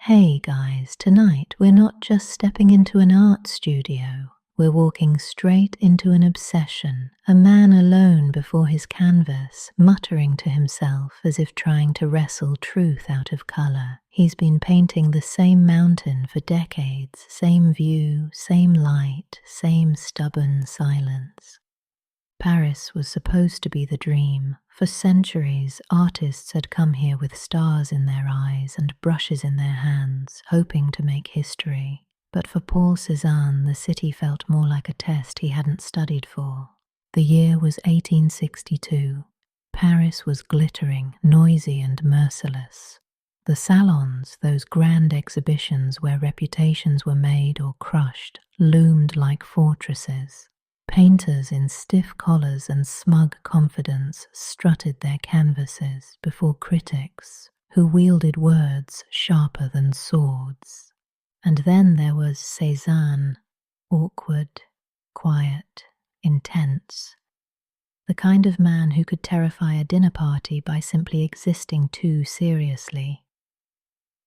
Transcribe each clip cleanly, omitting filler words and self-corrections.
Hey guys, tonight we're not just stepping into an art studio, we're walking straight into an obsession, a man alone before his canvas, muttering to himself as if trying to wrestle truth out of colour. He's been painting the same mountain for decades, same view, same light, same stubborn silence. Paris was supposed to be the dream. For centuries, artists had come here with stars in their eyes and brushes in their hands, hoping to make history. But for Paul Cézanne, the city felt more like a test he hadn't studied for. The year was 1862. Paris was glittering, noisy and merciless. The salons, those grand exhibitions where reputations were made or crushed, loomed like fortresses. Painters in stiff collars and smug confidence strutted their canvases before critics who wielded words sharper than swords. And then there was Cezanne, awkward, quiet, intense. The kind of man who could terrify a dinner party by simply existing too seriously.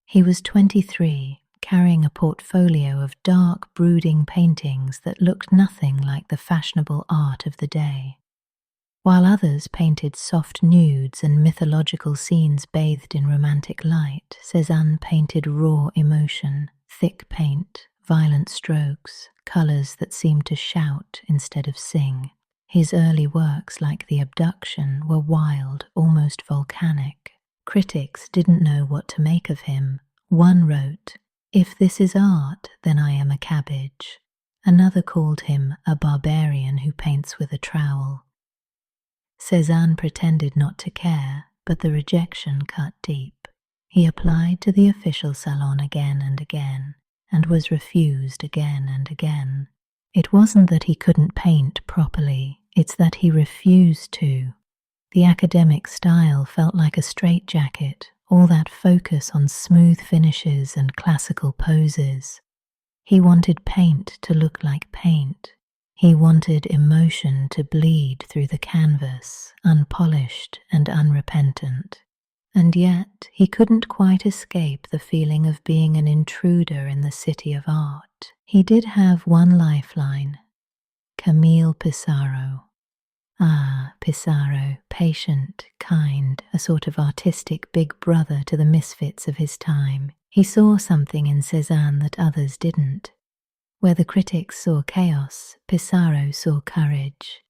He was 23, carrying a portfolio of dark, brooding paintings that looked nothing like the fashionable art of the day. While others painted soft nudes and mythological scenes bathed in romantic light, Cézanne painted raw emotion, thick paint, violent strokes, colours that seemed to shout instead of sing. His early works, like The Abduction, were wild, almost volcanic. Critics didn't know what to make of him. One wrote, "If this is art, then I am a cabbage." Another called him a barbarian who paints with a trowel. Cézanne pretended not to care, but the rejection cut deep. He applied to the official salon again and again, and was refused again and again. It wasn't that he couldn't paint properly, it's that he refused to. The academic style felt like a straitjacket, all that focus on smooth finishes and classical poses. He wanted paint to look like paint. He wanted emotion to bleed through the canvas, unpolished and unrepentant. And yet he couldn't quite escape the feeling of being an intruder in the city of art. He did have one lifeline: Camille Pissarro. Pissarro, patient, kind, a sort of artistic big brother to the misfits of his time. He saw something in Cézanne that others didn't. Where the critics saw chaos, Pissarro saw courage.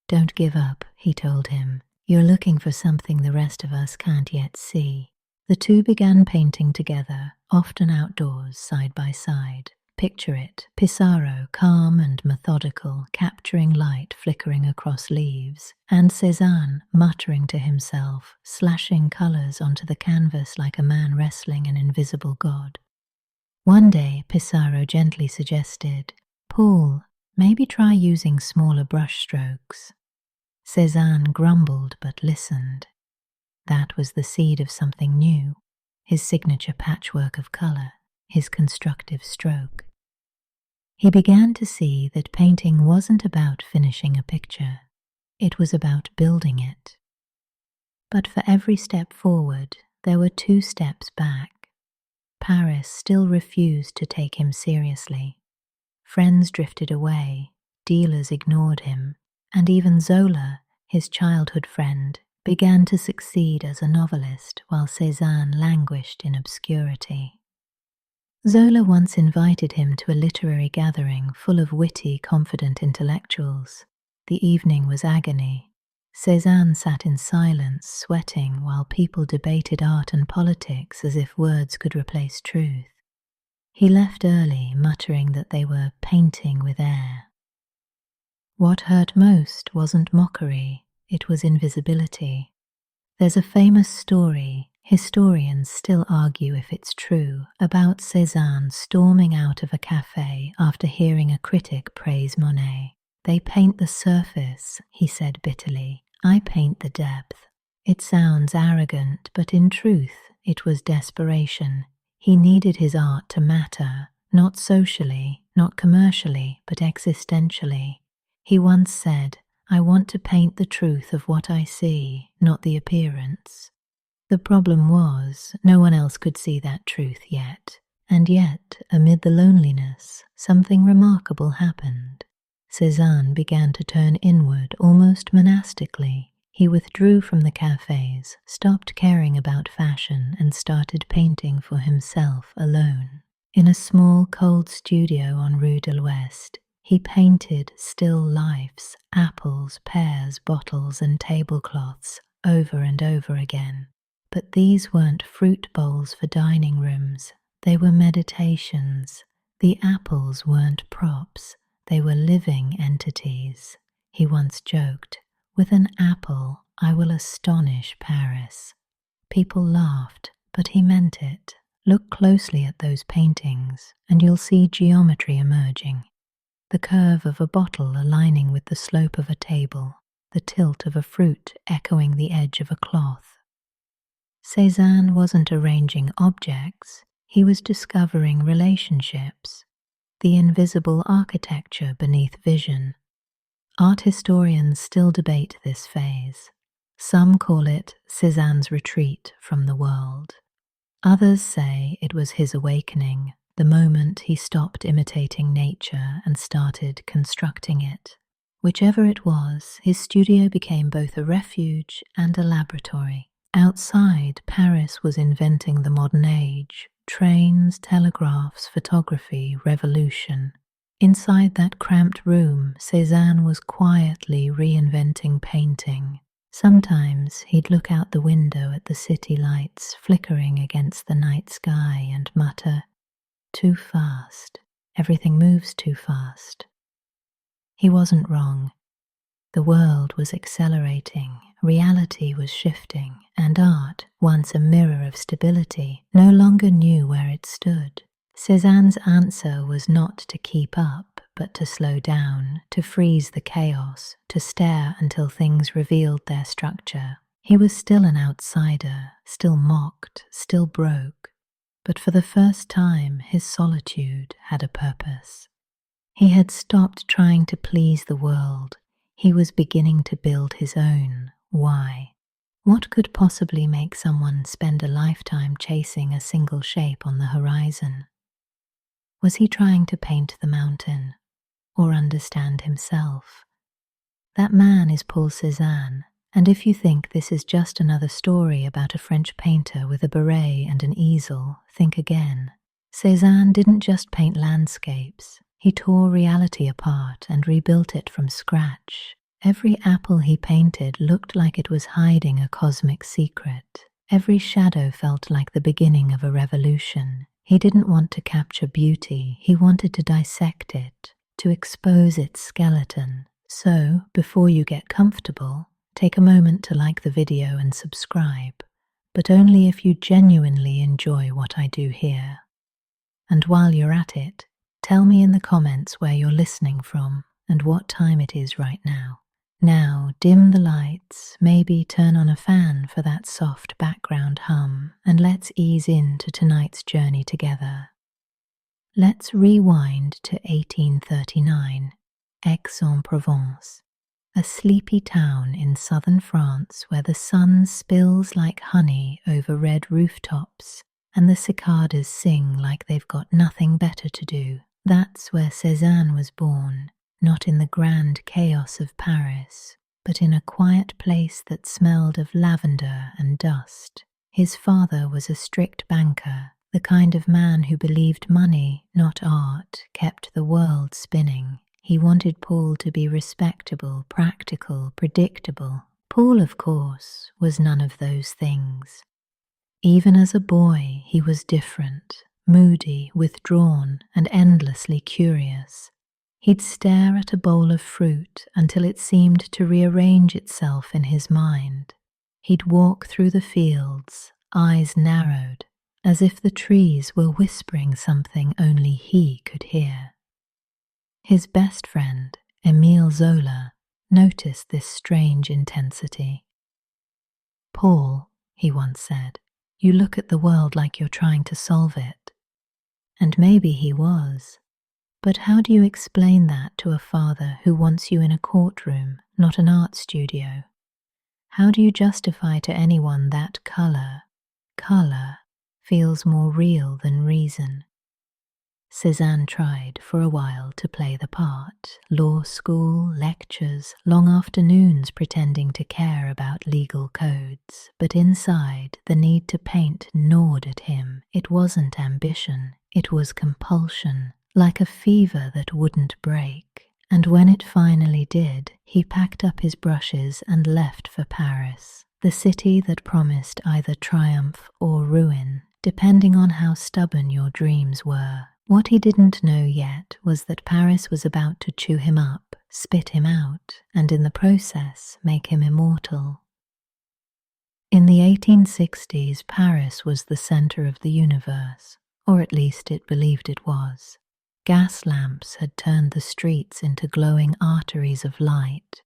"Don't give up," he told him. "You're looking for something the rest of us can't yet see." The two began painting together, often outdoors, side by side. Picture it, Pissarro, calm and methodical, capturing light flickering across leaves, and Cézanne, muttering to himself, slashing colours onto the canvas like a man wrestling an invisible god. One day, Pissarro gently suggested, "Paul, maybe try using smaller brush strokes." Cézanne grumbled but listened. That was the seed of something new, his signature patchwork of colour, his constructive stroke. He began to see that painting wasn't about finishing a picture, it was about building it. But for every step forward, there were 2 steps back. Paris still refused to take him seriously. Friends drifted away, dealers ignored him, and even Zola, his childhood friend, began to succeed as a novelist while Cézanne languished in obscurity. Zola once invited him to a literary gathering full of witty, confident intellectuals. The evening was agony. Cézanne sat in silence, sweating, while people debated art and politics as if words could replace truth. He left early, muttering that they were painting with air. What hurt most wasn't mockery, it was invisibility. There's a famous story, historians still argue if it's true, about Cézanne storming out of a café after hearing a critic praise Monet. "They paint the surface," he said bitterly. "I paint the depth." It sounds arrogant, but in truth, it was desperation. He needed his art to matter, not socially, not commercially, but existentially. He once said, "I want to paint the truth of what I see, not the appearance." The problem was, no one else could see that truth yet. And yet, amid the loneliness, something remarkable happened. Cezanne began to turn inward almost monastically. He withdrew from the cafes, stopped caring about fashion, and started painting for himself alone. In a small, cold studio on Rue de l'Ouest, he painted still lifes, apples, pears, bottles, and tablecloths over and over again. But these weren't fruit bowls for dining rooms. They were meditations. The apples weren't props. They were living entities. He once joked, "With an apple, I will astonish Paris." People laughed, but he meant it. Look closely at those paintings, and you'll see geometry emerging. The curve of a bottle aligning with the slope of a table, the tilt of a fruit echoing the edge of a cloth. Cézanne wasn't arranging objects, he was discovering relationships, the invisible architecture beneath vision. Art historians still debate this phase. Some call it Cézanne's retreat from the world. Others say it was his awakening, the moment he stopped imitating nature and started constructing it. Whichever it was, his studio became both a refuge and a laboratory. Outside, Paris was inventing the modern age: trains, telegraphs, photography, revolution. Inside that cramped room, Cézanne was quietly reinventing painting. Sometimes he'd look out the window at the city lights flickering against the night sky and mutter, "Too fast. Everything moves too fast." He wasn't wrong. The world was accelerating, reality was shifting, and art, once a mirror of stability, no longer knew where it stood. Cézanne's answer was not to keep up, but to slow down, to freeze the chaos, to stare until things revealed their structure. He was still an outsider, still mocked, still broke, but for the first time his solitude had a purpose. He had stopped trying to please the world. He was beginning to build his own. Why? What could possibly make someone spend a lifetime chasing a single shape on the horizon? Was he trying to paint the mountain, or understand himself? That man is Paul Cézanne, and if you think this is just another story about a French painter with a beret and an easel, think again. Cézanne didn't just paint landscapes. He tore reality apart and rebuilt it from scratch. Every apple he painted looked like it was hiding a cosmic secret. Every shadow felt like the beginning of a revolution. He didn't want to capture beauty, he wanted to dissect it, to expose its skeleton. So, before you get comfortable, take a moment to like the video and subscribe, but only if you genuinely enjoy what I do here. And while you're at it, tell me in the comments where you're listening from and what time it is right now. Now, dim the lights, maybe turn on a fan for that soft background hum, and let's ease into tonight's journey together. Let's rewind to 1839, Aix-en-Provence, a sleepy town in southern France where the sun spills like honey over red rooftops and the cicadas sing like they've got nothing better to do. That's where Cézanne was born. Not in the grand chaos of Paris, but in a quiet place that smelled of lavender and dust. His father was a strict banker, the kind of man who believed money, not art, kept the world spinning. He wanted Paul to be respectable, practical, predictable. Paul, of course, was none of those things. Even as a boy, he was different, moody, withdrawn, and endlessly curious. He'd stare at a bowl of fruit until it seemed to rearrange itself in his mind. He'd walk through the fields, eyes narrowed, as if the trees were whispering something only he could hear. His best friend, Émile Zola, noticed this strange intensity. "Paul," he once said, "you look at the world like you're trying to solve it." And maybe he was. But how do you explain that to a father who wants you in a courtroom, not an art studio? How do you justify to anyone that color feels more real than reason? Cezanne tried for a while to play the part. Law school, lectures, long afternoons pretending to care about legal codes. But inside, the need to paint gnawed at him. It wasn't ambition, it was compulsion, like a fever that wouldn't break. And when it finally did, he packed up his brushes and left for Paris, the city that promised either triumph or ruin, depending on how stubborn your dreams were. What he didn't know yet was that Paris was about to chew him up, spit him out, and in the process make him immortal. In the 1860s, Paris was the center of the universe, or at least it believed it was. Gas lamps had turned the streets into glowing arteries of light.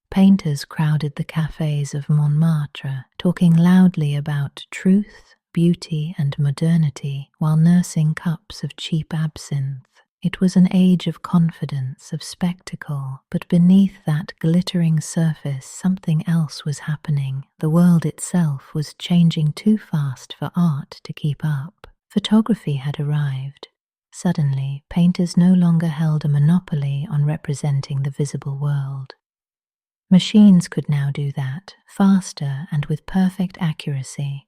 Painters crowded the cafés of Montmartre, talking loudly about truth, beauty and modernity while nursing cups of cheap absinthe. It was an age of confidence, of spectacle, but beneath that glittering surface something else was happening. The world itself was changing too fast for art to keep up. Photography had arrived. Suddenly, painters no longer held a monopoly on representing the visible world. Machines could now do that, faster and with perfect accuracy.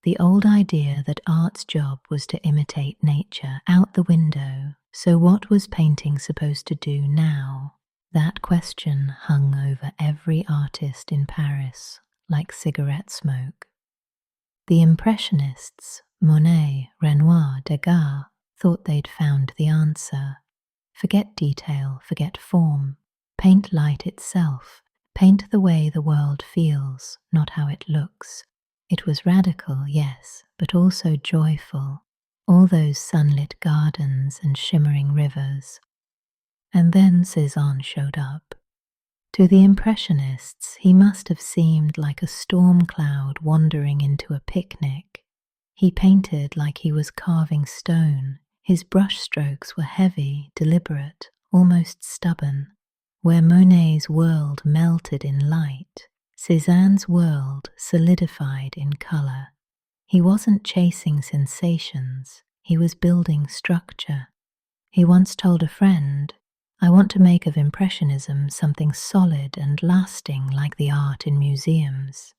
The old idea that art's job was to imitate nature out the window, so what was painting supposed to do now? That question hung over every artist in Paris like cigarette smoke. The Impressionists, Monet, Renoir, Degas, thought they'd found the answer. Forget detail, forget form. Paint light itself. Paint the way the world feels, not how it looks. It was radical, yes, but also joyful. All those sunlit gardens and shimmering rivers. And then Cezanne showed up. To the Impressionists, he must have seemed like a storm cloud wandering into a picnic. He painted like he was carving stone. His brushstrokes were heavy, deliberate, almost stubborn. Where Monet's world melted in light, Cezanne's world solidified in colour. He wasn't chasing sensations, he was building structure. He once told a friend, "I want to make of Impressionism something solid and lasting like the art in museums."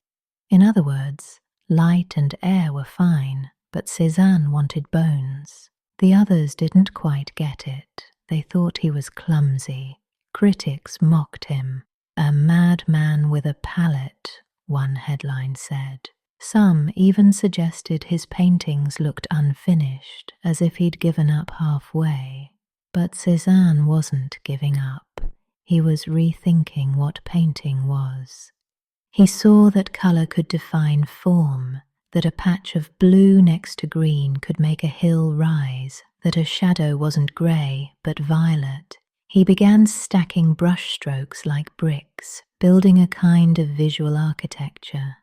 In other words, light and air were fine, but Cezanne wanted bones. The others didn't quite get it. They thought he was clumsy. Critics mocked him. "A madman with a palette," one headline said. Some even suggested his paintings looked unfinished, as if he'd given up halfway. But Cezanne wasn't giving up. He was rethinking what painting was. He saw that colour could define form, that a patch of blue next to green could make a hill rise, that a shadow wasn't grey but violet. He began stacking brushstrokes like bricks, building a kind of visual architecture,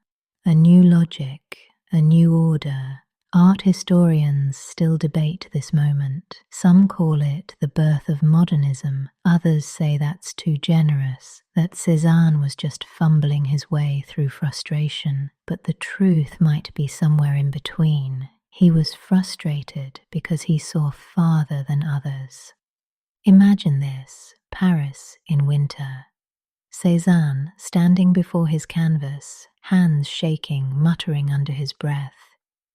a new logic, a new order. Art historians still debate this moment. Some call it the birth of modernism. Others say that's too generous, that Cezanne was just fumbling his way through frustration. But the truth might be somewhere in between. He was frustrated because he saw farther than others. Imagine this, Paris in winter. Cezanne standing before his canvas, hands shaking, muttering under his breath.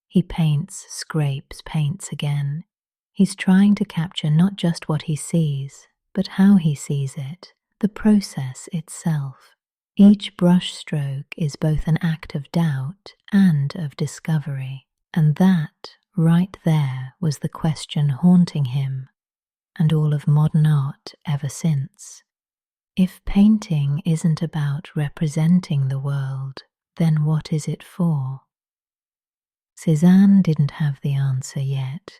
He paints, scrapes, paints again. He's trying to capture not just what he sees, but how he sees it, the process itself. Each brush stroke is both an act of doubt and of discovery. And that, right there, was the question haunting him, and all of modern art ever since. If painting isn't about representing the world, then what is it for? Cezanne didn't have the answer yet,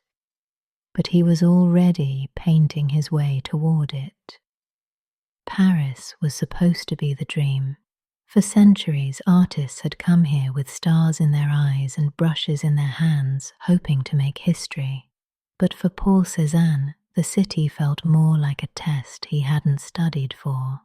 but he was already painting his way toward it. Paris was supposed to be the dream. For centuries, artists had come here with stars in their eyes and brushes in their hands, hoping to make history. But for Paul Cézanne, the city felt more like a test he hadn't studied for.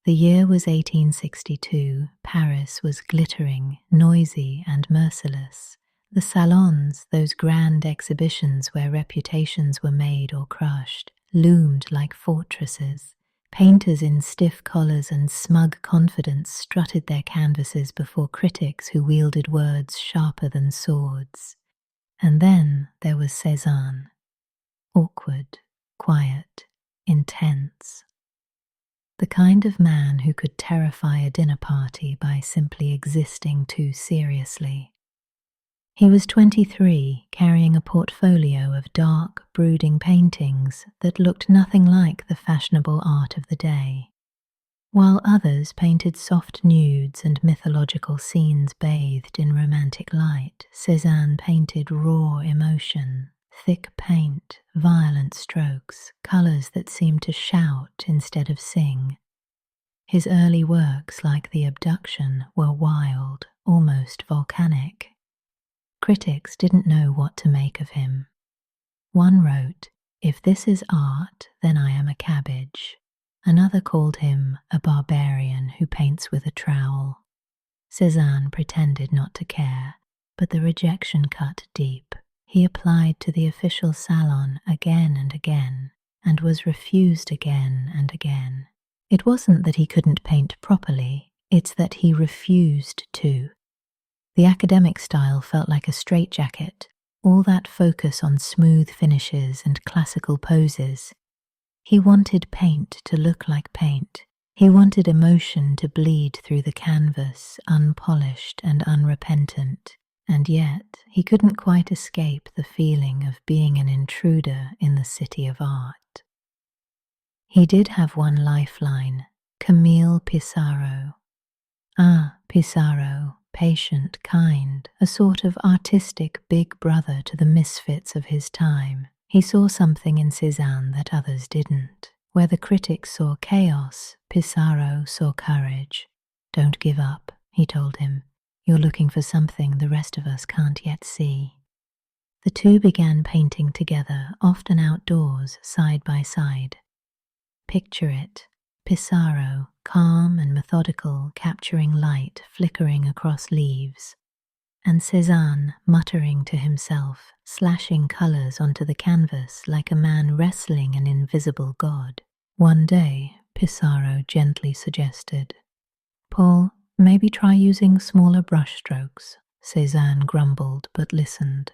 The year was 1862. Paris was glittering, noisy, and merciless. The salons, those grand exhibitions where reputations were made or crushed, loomed like fortresses. Painters in stiff collars and smug confidence strutted their canvases before critics who wielded words sharper than swords. And then there was Cezanne. Awkward, quiet, intense. The kind of man who could terrify a dinner party by simply existing too seriously. He was 23, carrying a portfolio of dark, brooding paintings that looked nothing like the fashionable art of the day. While others painted soft nudes and mythological scenes bathed in romantic light, Cezanne painted raw emotion, thick paint, violent strokes, colours that seemed to shout instead of sing. His early works, like The Abduction, were wild, almost volcanic. Critics didn't know what to make of him. One wrote, "If this is art, then I am a cabbage." Another called him a barbarian who paints with a trowel. Cezanne pretended not to care, but the rejection cut deep. He applied to the official salon again and again, and was refused again and again. It wasn't that he couldn't paint properly, it's that he refused to. The academic style felt like a straitjacket, all that focus on smooth finishes and classical poses. He wanted paint to look like paint. He wanted emotion to bleed through the canvas, unpolished and unrepentant. And yet he couldn't quite escape the feeling of being an intruder in the city of art. He did have one lifeline, Camille Pissarro. Pissarro, patient, kind, a sort of artistic big brother to the misfits of his time. He saw something in Cezanne that others didn't. Where the critics saw chaos, Pissarro saw courage. "Don't give up," he told him. "You're looking for something the rest of us can't yet see." The two began painting together, often outdoors, side by side. Picture it. Pissarro, calm and methodical, capturing light flickering across leaves, and Cezanne muttering to himself, slashing colours onto the canvas like a man wrestling an invisible god. One day, Pissarro gently suggested, "Paul, maybe try using smaller brushstrokes." Cezanne grumbled but listened.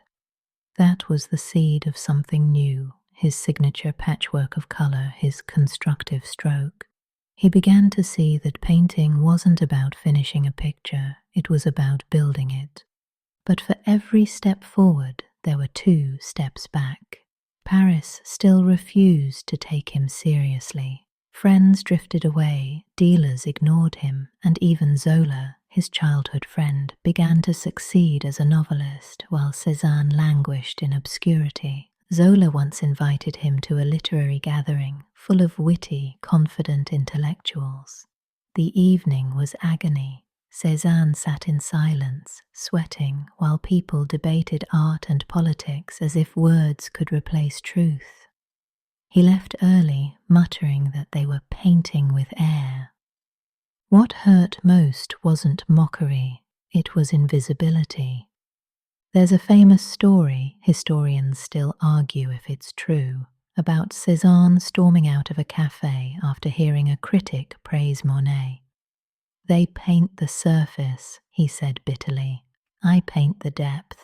That was the seed of something new, his signature patchwork of colour, his constructive stroke. He began to see that painting wasn't about finishing a picture, it was about building it. But for every step forward, there were 2 steps back. Paris still refused to take him seriously. Friends drifted away, dealers ignored him, and even Zola, his childhood friend, began to succeed as a novelist while Cezanne languished in obscurity. Zola once invited him to a literary gathering full of witty, confident intellectuals. The evening was agony. Cezanne sat in silence, sweating, while people debated art and politics as if words could replace truth. He left early, muttering that they were painting with air. What hurt most wasn't mockery, it was invisibility. There's a famous story, historians still argue if it's true, about Cezanne storming out of a café after hearing a critic praise Monet. "They paint the surface," he said bitterly. "I paint the depth."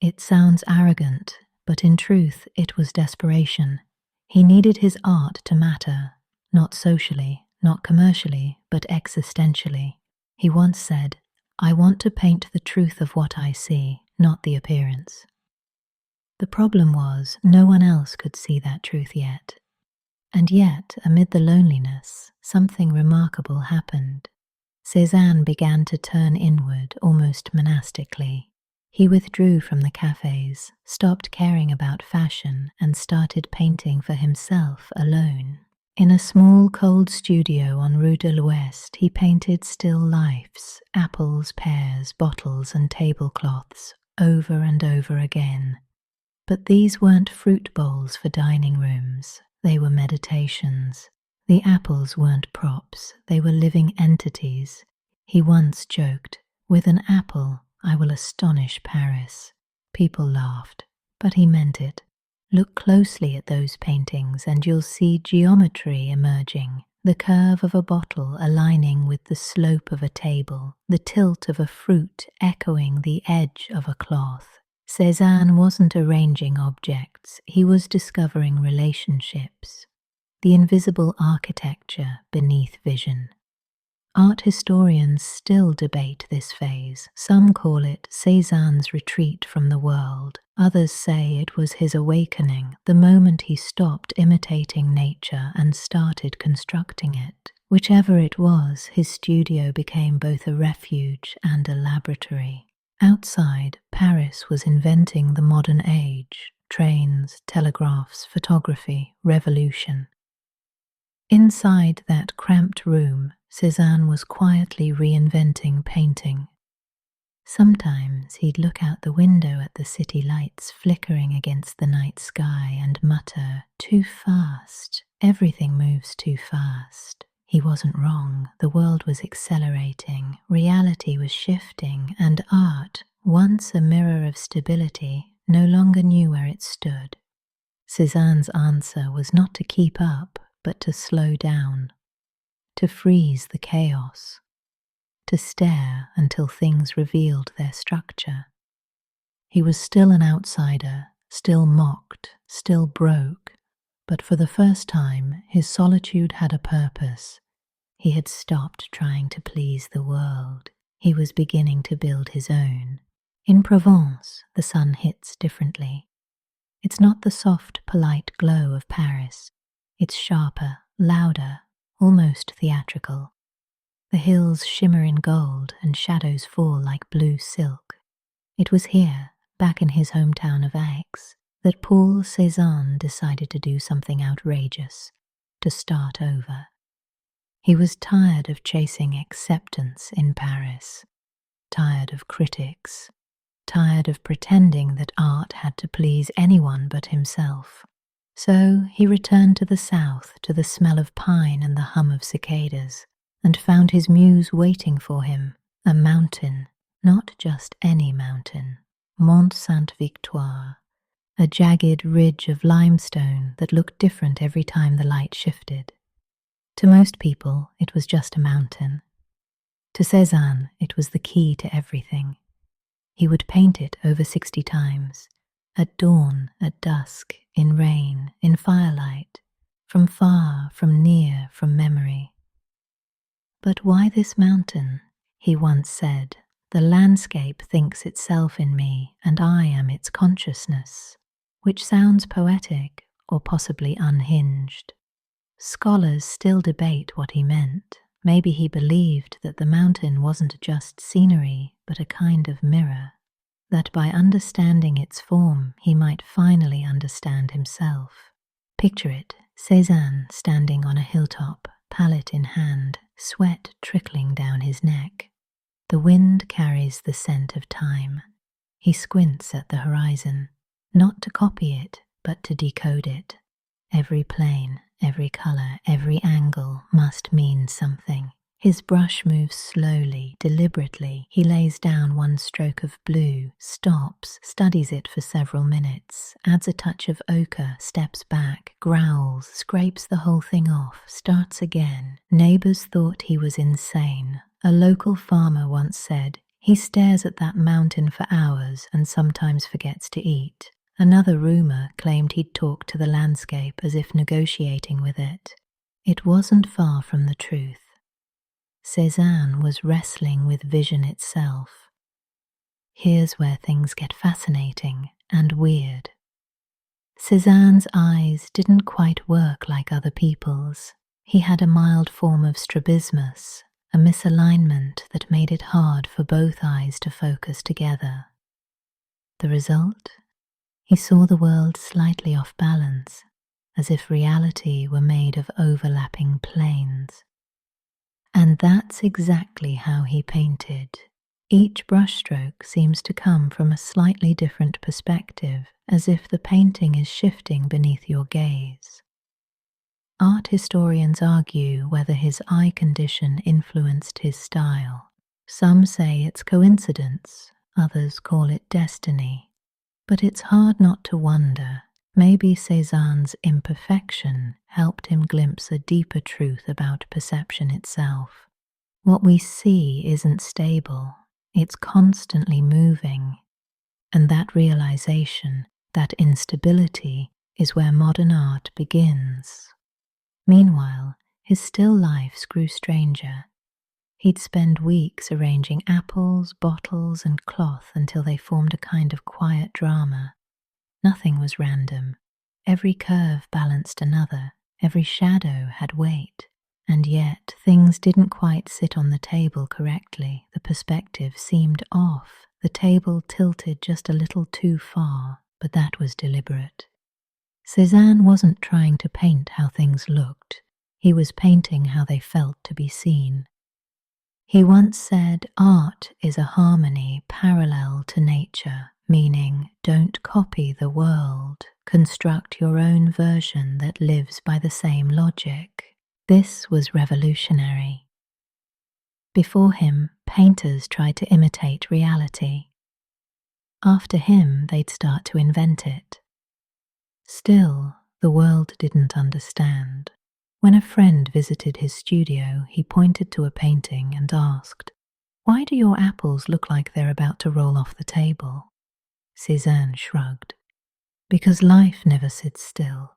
It sounds arrogant, but in truth it was desperation. He needed his art to matter, not socially, not commercially, but existentially. He once said, "I want to paint the truth of what I see, not the appearance." The problem was, no one else could see that truth yet. And yet, amid the loneliness, something remarkable happened. Cezanne began to turn inward almost monastically. He withdrew from the cafes, stopped caring about fashion, and started painting for himself alone. In a small, cold studio on Rue de l'Ouest, he painted still lifes, apples, pears, bottles, and tablecloths, over and over again. But these weren't fruit bowls for dining rooms. They were meditations. The apples weren't props, they were living entities. He once joked, "With an apple, I will astonish Paris." People laughed, but he meant it. Look closely at those paintings and you'll see geometry emerging, the curve of a bottle aligning with the slope of a table, the tilt of a fruit echoing the edge of a cloth. Cezanne wasn't arranging objects, he was discovering relationships, the invisible architecture beneath vision. Art historians still debate this phase. Some call it Cézanne's retreat from the world. Others say it was his awakening, the moment he stopped imitating nature and started constructing it. Whichever it was, his studio became both a refuge and a laboratory. Outside, Paris was inventing the modern age: trains, telegraphs, photography, revolution. Inside that cramped room, Cezanne was quietly reinventing painting. Sometimes he'd look out the window at the city lights flickering against the night sky and mutter, "Too fast. Everything moves too fast." He wasn't wrong. The world was accelerating, reality was shifting, and art, once a mirror of stability, no longer knew where it stood. Cezanne's answer was not to keep up, but to slow down, to freeze the chaos, to stare until things revealed their structure. He was still an outsider, still mocked, still broke, but for the first time his solitude had a purpose. He had stopped trying to please the world. He was beginning to build his own. In Provence, the sun hits differently. It's not the soft, polite glow of Paris. It's sharper, louder, almost theatrical. The hills shimmer in gold and shadows fall like blue silk. It was here, back in his hometown of Aix, that Paul Cézanne decided to do something outrageous, to start over. He was tired of chasing acceptance in Paris, tired of critics, tired of pretending that art had to please anyone but himself. So he returned to the south, to the smell of pine and the hum of cicadas, and found his muse waiting for him, a mountain, not just any mountain, Mont Sainte-Victoire, a jagged ridge of limestone that looked different every time the light shifted. To most people, it was just a mountain. To Cezanne, it was the key to everything. He would paint it over 60 times, at dawn, at dusk, in rain, in firelight, from far, from near, from memory. "But why this mountain?" he once said. "The landscape thinks itself in me, and I am its consciousness," which sounds poetic or possibly unhinged. Scholars still debate what he meant. Maybe he believed that the mountain wasn't just scenery, but a kind of mirror, that by understanding its form he might finally understand himself. Picture it, Cezanne standing on a hilltop, palette in hand, sweat trickling down his neck. The wind carries the scent of time. He squints at the horizon, not to copy it, but to decode it. Every plane, every color, every angle must mean something. His brush moves slowly, deliberately. He lays down one stroke of blue, stops, studies it for several minutes, adds a touch of ochre, steps back, growls, scrapes the whole thing off, starts again. Neighbors thought he was insane. A local farmer once said, "He stares at that mountain for hours and sometimes forgets to eat." Another rumor claimed he'd talk to the landscape as if negotiating with it. It wasn't far from the truth. Cezanne was wrestling with vision itself. Here's where things get fascinating and weird. Cezanne's eyes didn't quite work like other people's. He had a mild form of strabismus, a misalignment that made it hard for both eyes to focus together. The result? He saw the world slightly off balance, as if reality were made of overlapping planes. And that's exactly how he painted. Each brushstroke seems to come from a slightly different perspective, as if the painting is shifting beneath your gaze. Art historians argue whether his eye condition influenced his style. Some say it's coincidence, others call it destiny. But it's hard not to wonder, maybe Cézanne's imperfection helped him glimpse a deeper truth about perception itself. What we see isn't stable, it's constantly moving. And that realization, that instability, is where modern art begins. Meanwhile, his still lifes grew stranger. He'd spend weeks arranging apples, bottles, and cloth until they formed a kind of quiet drama. Nothing was random. Every curve balanced another, every shadow had weight. And yet, things didn't quite sit on the table correctly. The perspective seemed off. The table tilted just a little too far, but that was deliberate. Cézanne wasn't trying to paint how things looked. He was painting how they felt to be seen. He once said, "Art is a harmony parallel to nature," meaning don't copy the world, construct your own version that lives by the same logic. This was revolutionary. Before him, painters tried to imitate reality. After him, they'd start to invent it. Still, the world didn't understand. When a friend visited his studio, he pointed to a painting and asked, "Why do your apples look like they're about to roll off the table?" Cézanne shrugged. "Because life never sits still."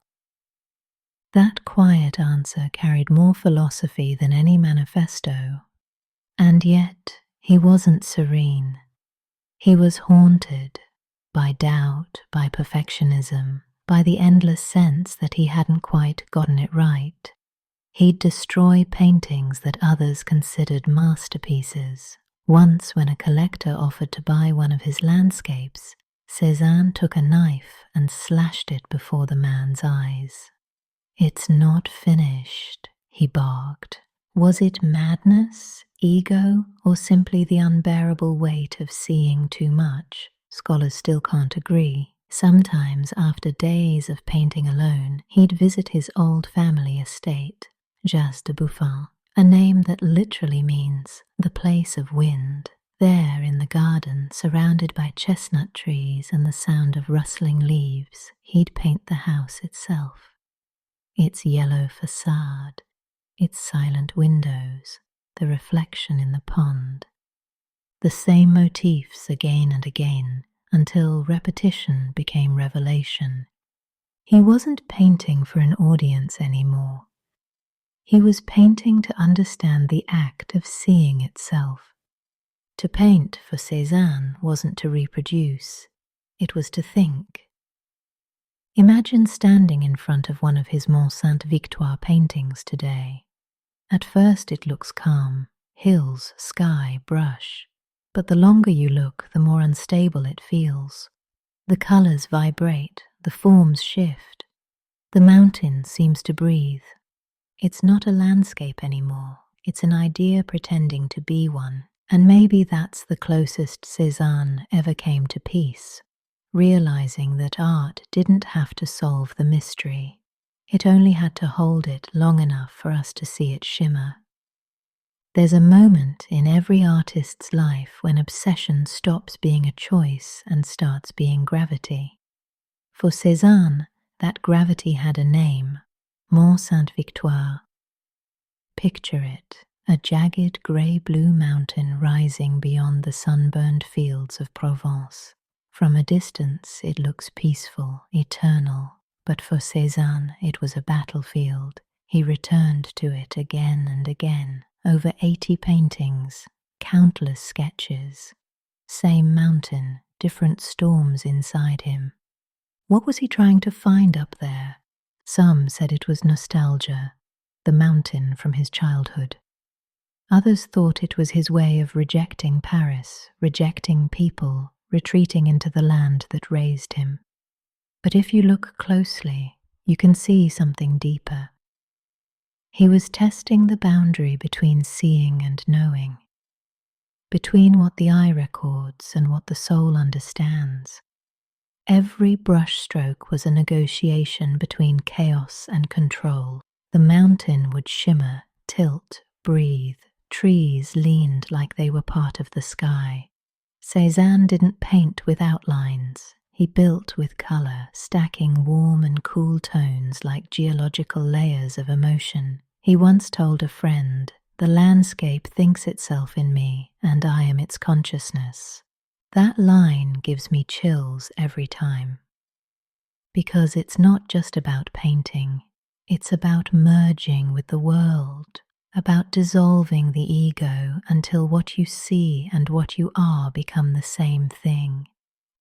That quiet answer carried more philosophy than any manifesto. And yet, he wasn't serene. He was haunted by doubt, by perfectionism, by the endless sense that he hadn't quite gotten it right. He'd destroy paintings that others considered masterpieces. Once, when a collector offered to buy one of his landscapes, Cézanne took a knife and slashed it before the man's eyes. "It's not finished," he barked. Was it madness, ego, or simply the unbearable weight of seeing too much? Scholars still can't agree. Sometimes, after days of painting alone, he'd visit his old family estate, Jas de Buffon, a name that literally means the place of wind. There, in the garden, surrounded by chestnut trees and the sound of rustling leaves, he'd paint the house itself. Its yellow facade, its silent windows, the reflection in the pond. The same motifs again and again, until repetition became revelation. He wasn't painting for an audience anymore. He was painting to understand the act of seeing itself. To paint for Cézanne wasn't to reproduce, it was to think. Imagine standing in front of one of his Mont Sainte-Victoire paintings today. At first it looks calm, hills, sky, brush. But the longer you look, the more unstable it feels. The colors vibrate, the forms shift. The mountain seems to breathe. It's not a landscape anymore. It's an idea pretending to be one. And maybe that's the closest Cézanne ever came to peace, realizing that art didn't have to solve the mystery. It only had to hold it long enough for us to see it shimmer. There's a moment in every artist's life when obsession stops being a choice and starts being gravity. For Cézanne, that gravity had a name, Mont Sainte-Victoire. Picture it, a jagged grey-blue mountain rising beyond the sunburned fields of Provence. From a distance it looks peaceful, eternal, but for Cézanne it was a battlefield. He returned to it again and again. Over 80 paintings, countless sketches. Same mountain, different storms inside him. What was he trying to find up there? Some said it was nostalgia, the mountain from his childhood. Others thought it was his way of rejecting Paris, rejecting people, retreating into the land that raised him. But if you look closely, you can see something deeper. He was testing the boundary between seeing and knowing, between what the eye records and what the soul understands. Every brushstroke was a negotiation between chaos and control. The mountain would shimmer, tilt, breathe. Trees leaned like they were part of the sky. Cezanne didn't paint with outlines. He built with colour, stacking warm and cool tones like geological layers of emotion. He once told a friend, "The landscape thinks itself in me, and I am its consciousness." That line gives me chills every time. Because it's not just about painting, it's about merging with the world, about dissolving the ego until what you see and what you are become the same thing.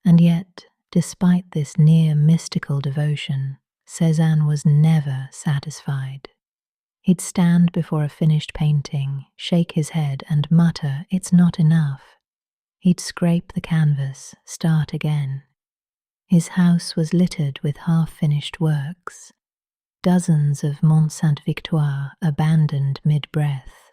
And yet, despite this near mystical devotion, Cezanne was never satisfied. He'd stand before a finished painting, shake his head and mutter, "It's not enough." He'd scrape the canvas, start again. His house was littered with half-finished works, dozens of Mont Sainte-Victoire abandoned mid-breath.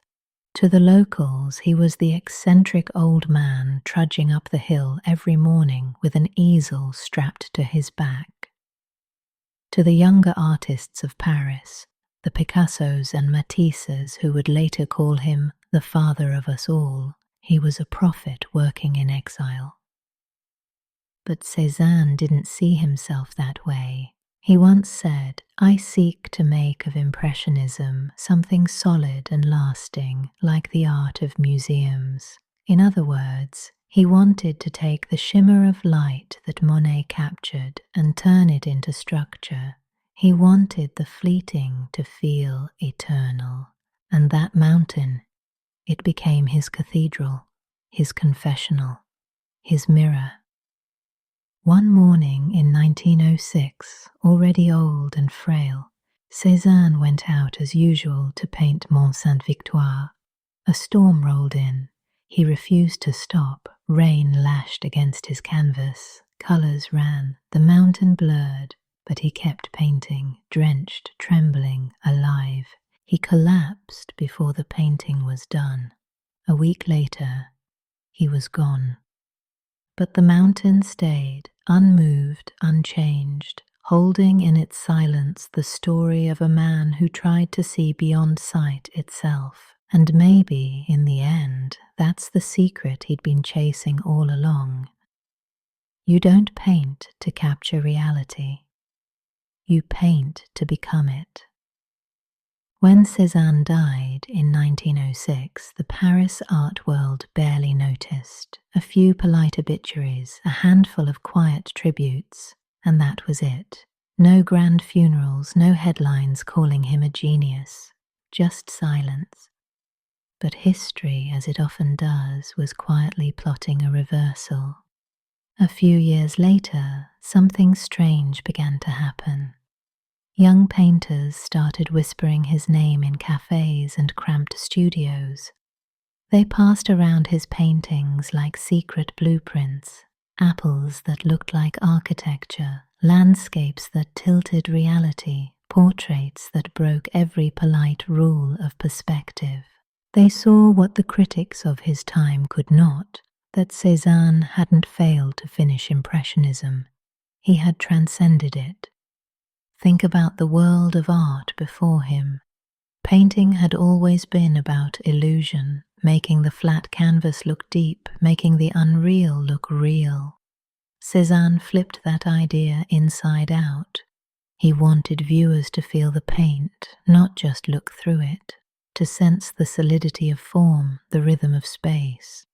To the locals, he was the eccentric old man trudging up the hill every morning with an easel strapped to his back. To the younger artists of Paris, the Picassos and Matisses who would later call him the father of us all, he was a prophet working in exile. But Cezanne didn't see himself that way. He once said, "I seek to make of Impressionism something solid and lasting, like the art of museums." In other words, he wanted to take the shimmer of light that Monet captured and turn it into structure. He wanted the fleeting to feel eternal. And that mountain, it became his cathedral, his confessional, his mirror. One morning in 1906, already old and frail, Cezanne went out as usual to paint Mont Sainte-Victoire. A storm rolled in. He refused to stop. Rain lashed against his canvas. Colours ran. The mountain blurred, but he kept painting, drenched, trembling, alive. He collapsed before the painting was done. A week later, he was gone. But the mountain stayed, unmoved, unchanged, holding in its silence the story of a man who tried to see beyond sight itself. And maybe, in the end, that's the secret he'd been chasing all along. You don't paint to capture reality. You paint to become it. When Cezanne died in 1906, the Paris art world barely noticed. A few polite obituaries, a handful of quiet tributes, and that was it. No grand funerals, no headlines calling him a genius, just silence. But history, as it often does, was quietly plotting a reversal. A few years later, something strange began to happen. Young painters started whispering his name in cafes and cramped studios. They passed around his paintings like secret blueprints, apples that looked like architecture, landscapes that tilted reality, portraits that broke every polite rule of perspective. They saw what the critics of his time could not, that Cezanne hadn't failed to finish Impressionism. He had transcended it. Think about the world of art before him. Painting had always been about illusion, making the flat canvas look deep, making the unreal look real. Cezanne flipped that idea inside out. He wanted viewers to feel the paint, not just look through it, to sense the solidity of form, the rhythm of space.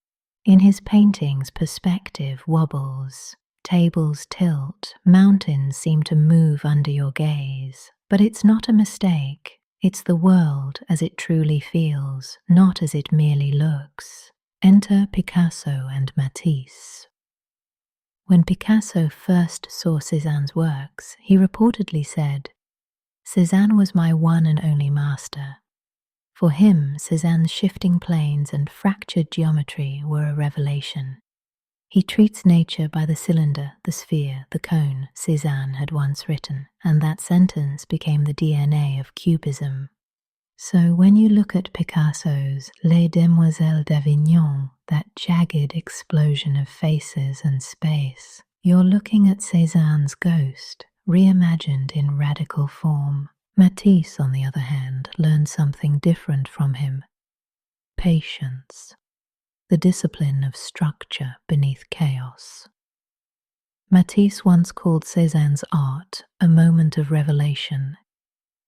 In his paintings, perspective wobbles. Tables tilt, mountains seem to move under your gaze. But it's not a mistake. It's the world as it truly feels, not as it merely looks. Enter Picasso and Matisse. When Picasso first saw Cezanne's works, he reportedly said, "Cezanne was my one and only master." For him, Cezanne's shifting planes and fractured geometry were a revelation. He treats nature by the cylinder, the sphere, the cone, Cezanne had once written, and that sentence became the DNA of Cubism. So when you look at Picasso's Les Demoiselles d'Avignon, that jagged explosion of faces and space, you're looking at Cezanne's ghost, reimagined in radical form. Matisse, on the other hand, learned something different from him: patience, the discipline of structure beneath chaos. Matisse once called Cézanne's art a moment of revelation.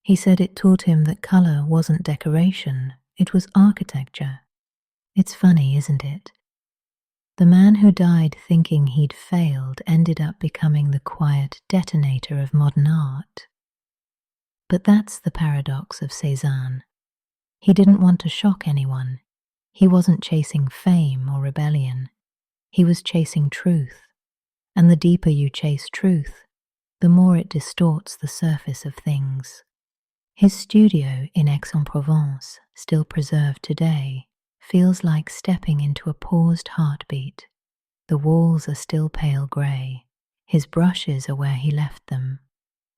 He said it taught him that colour wasn't decoration, it was architecture. It's funny, isn't it? The man who died thinking he'd failed ended up becoming the quiet detonator of modern art. But that's the paradox of Cézanne. He didn't want to shock anyone. He wasn't chasing fame or rebellion. He was chasing truth. And the deeper you chase truth, the more it distorts the surface of things. His studio in Aix-en-Provence, still preserved today, feels like stepping into a paused heartbeat. The walls are still pale grey. His brushes are where he left them.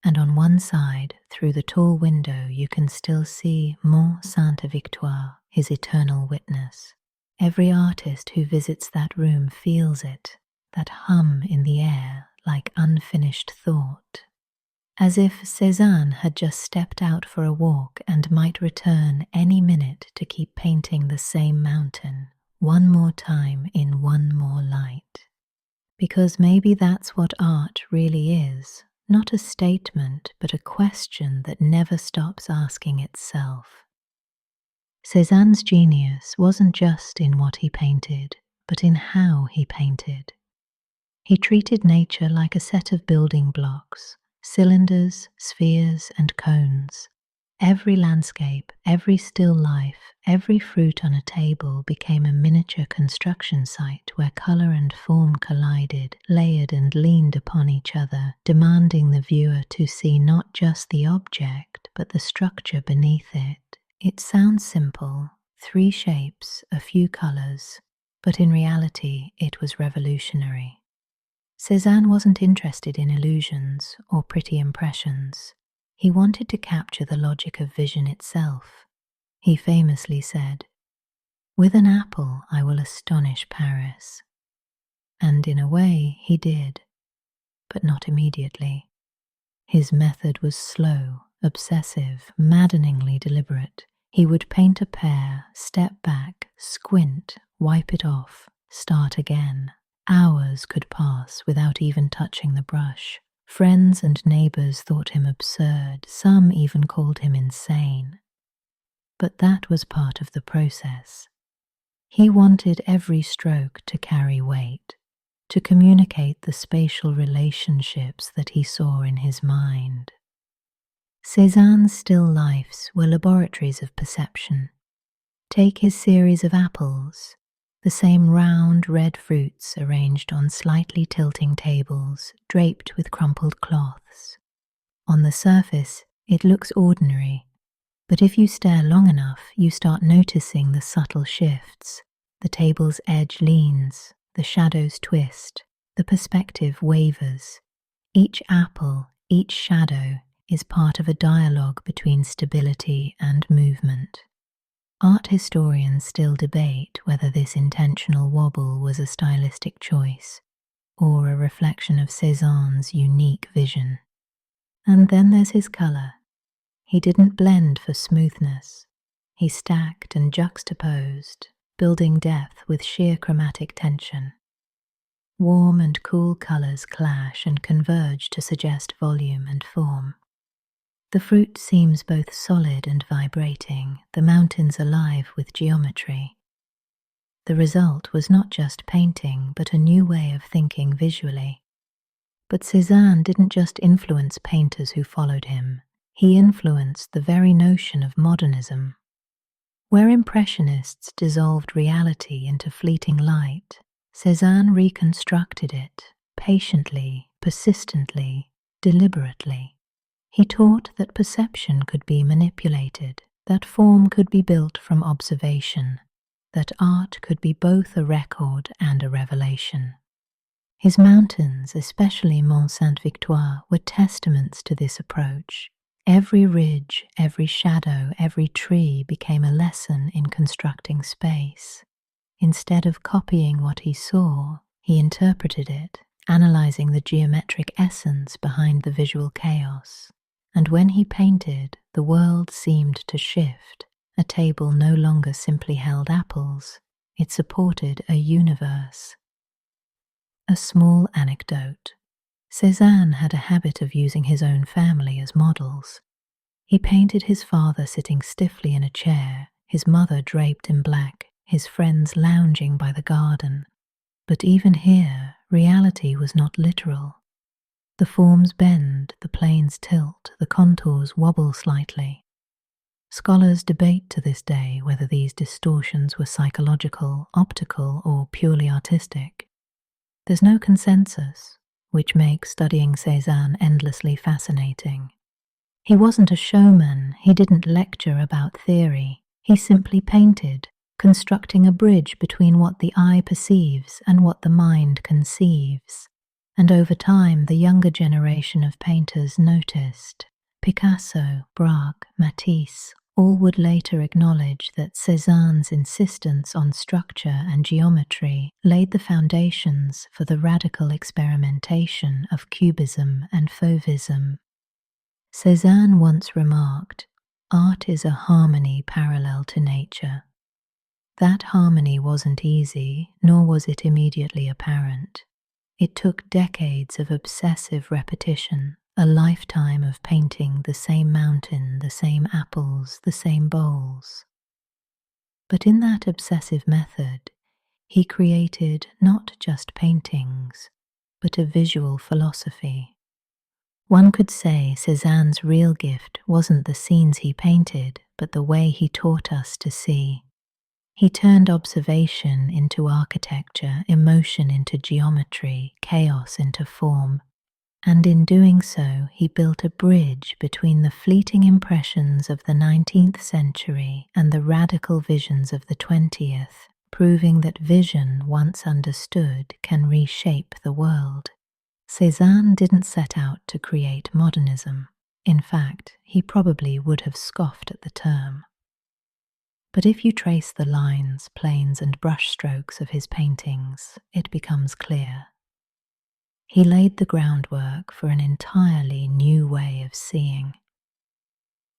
And on one side, through the tall window, you can still see Mont Sainte-Victoire, his eternal witness. Every artist who visits that room feels it, that hum in the air like unfinished thought. As if Cézanne had just stepped out for a walk and might return any minute to keep painting the same mountain, one more time in one more light. Because maybe that's what art really is, not a statement but a question that never stops asking itself. Cézanne's genius wasn't just in what he painted, but in how he painted. He treated nature like a set of building blocks, cylinders, spheres, and cones. Every landscape, every still life, every fruit on a table became a miniature construction site where colour and form collided, layered and leaned upon each other, demanding the viewer to see not just the object, but the structure beneath it. It sounds simple, 3 shapes, a few colours, but in reality it was revolutionary. Cézanne wasn't interested in illusions or pretty impressions. He wanted to capture the logic of vision itself. He famously said, "With an apple I will astonish Paris." And in a way he did, but not immediately. His method was slow, obsessive, maddeningly deliberate. He would paint a pear, step back, squint, wipe it off, start again. Hours could pass without even touching the brush. Friends and neighbours thought him absurd, some even called him insane. But that was part of the process. He wanted every stroke to carry weight, to communicate the spatial relationships that he saw in his mind. Cézanne's still lifes were laboratories of perception. Take his series of apples, the same round red fruits arranged on slightly tilting tables, draped with crumpled cloths. On the surface, it looks ordinary, but if you stare long enough, you start noticing the subtle shifts. The table's edge leans, the shadows twist, the perspective wavers. Each apple, each shadow, is part of a dialogue between stability and movement. Art historians still debate whether this intentional wobble was a stylistic choice or a reflection of Cézanne's unique vision. And then there's his colour. He didn't blend for smoothness. He stacked and juxtaposed, building depth with sheer chromatic tension. Warm and cool colours clash and converge to suggest volume and form. The fruit seems both solid and vibrating, the mountains alive with geometry. The result was not just painting, but a new way of thinking visually. But Cézanne didn't just influence painters who followed him, he influenced the very notion of modernism. Where Impressionists dissolved reality into fleeting light, Cézanne reconstructed it, patiently, persistently, deliberately. He taught that perception could be manipulated, that form could be built from observation, that art could be both a record and a revelation. His mountains, especially Mont Sainte-Victoire, were testaments to this approach. Every ridge, every shadow, every tree became a lesson in constructing space. Instead of copying what he saw, he interpreted it, analyzing the geometric essence behind the visual chaos. And when he painted, the world seemed to shift. A table no longer simply held apples, it supported a universe. A small anecdote. Cézanne had a habit of using his own family as models. He painted his father sitting stiffly in a chair, his mother draped in black, his friends lounging by the garden. But even here, reality was not literal. The forms bend, the planes tilt, the contours wobble slightly. Scholars debate to this day whether these distortions were psychological, optical, or purely artistic. There's no consensus, which makes studying Cézanne endlessly fascinating. He wasn't a showman, he didn't lecture about theory, he simply painted, constructing a bridge between what the eye perceives and what the mind conceives. And over time, the younger generation of painters noticed. Picasso, Braque, Matisse, all would later acknowledge that Cézanne's insistence on structure and geometry laid the foundations for the radical experimentation of cubism and fauvism. Cézanne once remarked, "Art is a harmony parallel to nature." That harmony wasn't easy, nor was it immediately apparent. It took decades of obsessive repetition, a lifetime of painting the same mountain, the same apples, the same bowls. But in that obsessive method, he created not just paintings, but a visual philosophy. One could say Cézanne's real gift wasn't the scenes he painted, but the way he taught us to see. He turned observation into architecture, emotion into geometry, chaos into form, and in doing so he built a bridge between the fleeting impressions of the 19th century and the radical visions of the 20th, proving that vision, once understood, can reshape the world. Cézanne didn't set out to create modernism. In fact, he probably would have scoffed at the term. But if you trace the lines, planes, and brushstrokes of his paintings, it becomes clear. He laid the groundwork for an entirely new way of seeing.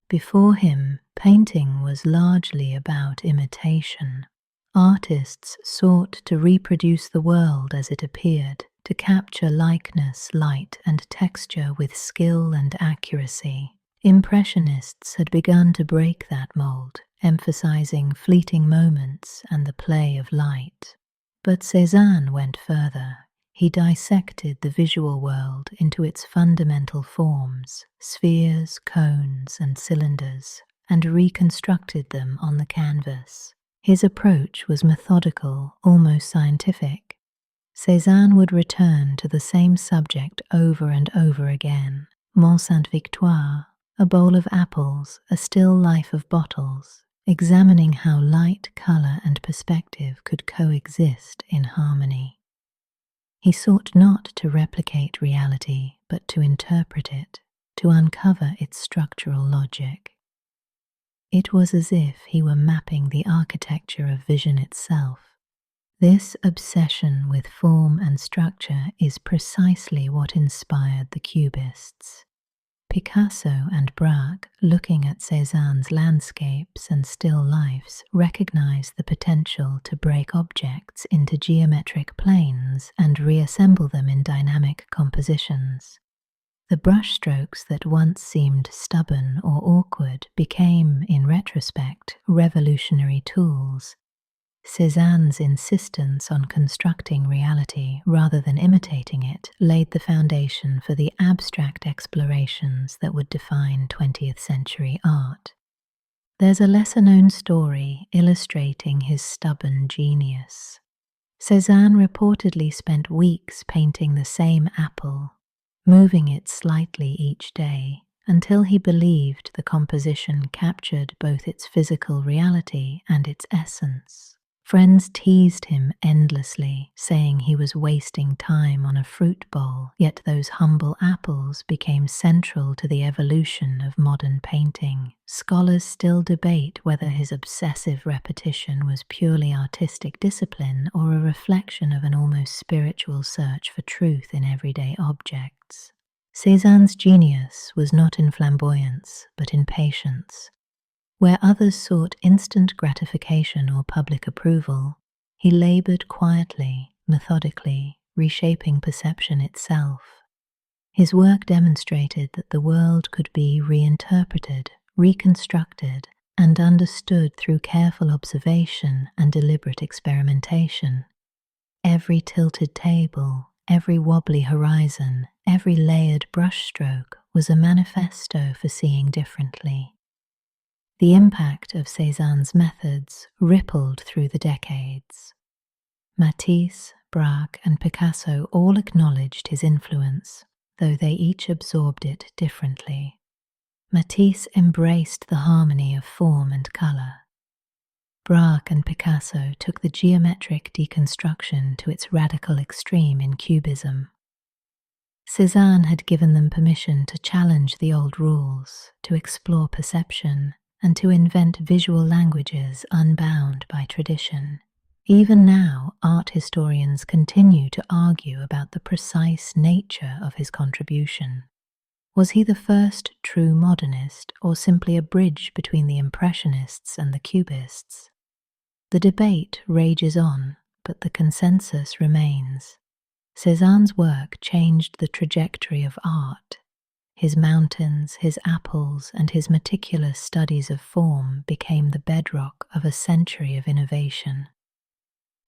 Before him, painting was largely about imitation. Artists sought to reproduce the world as it appeared, to capture likeness, light, and texture with skill and accuracy. Impressionists had begun to break that mold, emphasizing fleeting moments and the play of light. But Cézanne went further. He dissected the visual world into its fundamental forms, spheres, cones, and cylinders, and reconstructed them on the canvas. His approach was methodical, almost scientific. Cézanne would return to the same subject over and over again. Mont Sainte-Victoire, a bowl of apples, a still life of bottles, examining how light, colour, and perspective could coexist in harmony. He sought not to replicate reality, but to interpret it, to uncover its structural logic. It was as if he were mapping the architecture of vision itself. This obsession with form and structure is precisely what inspired the Cubists. Picasso and Braque, looking at Cézanne's landscapes and still lifes, recognized the potential to break objects into geometric planes and reassemble them in dynamic compositions. The brushstrokes that once seemed stubborn or awkward became, in retrospect, revolutionary tools. Cézanne's insistence on constructing reality rather than imitating it laid the foundation for the abstract explorations that would define 20th century art. There's a lesser-known story illustrating his stubborn genius. Cézanne reportedly spent weeks painting the same apple, moving it slightly each day, until he believed the composition captured both its physical reality and its essence. Friends teased him endlessly, saying he was wasting time on a fruit bowl, yet those humble apples became central to the evolution of modern painting. Scholars still debate whether his obsessive repetition was purely artistic discipline or a reflection of an almost spiritual search for truth in everyday objects. Cézanne's genius was not in flamboyance, but in patience. Where others sought instant gratification or public approval, he labored quietly, methodically, reshaping perception itself. His work demonstrated that the world could be reinterpreted, reconstructed, and understood through careful observation and deliberate experimentation. Every tilted table, every wobbly horizon, every layered brushstroke was a manifesto for seeing differently. The impact of Cézanne's methods rippled through the decades. Matisse, Braque, and Picasso all acknowledged his influence, though they each absorbed it differently. Matisse embraced the harmony of form and colour. Braque and Picasso took the geometric deconstruction to its radical extreme in Cubism. Cezanne had given them permission to challenge the old rules, to explore perception, and to invent visual languages unbound by tradition. Even now, art historians continue to argue about the precise nature of his contribution. Was he the first true modernist, or simply a bridge between the Impressionists and the Cubists? The debate rages on, but the consensus remains. Cézanne's work changed the trajectory of art. His mountains, his apples, and his meticulous studies of form became the bedrock of a century of innovation.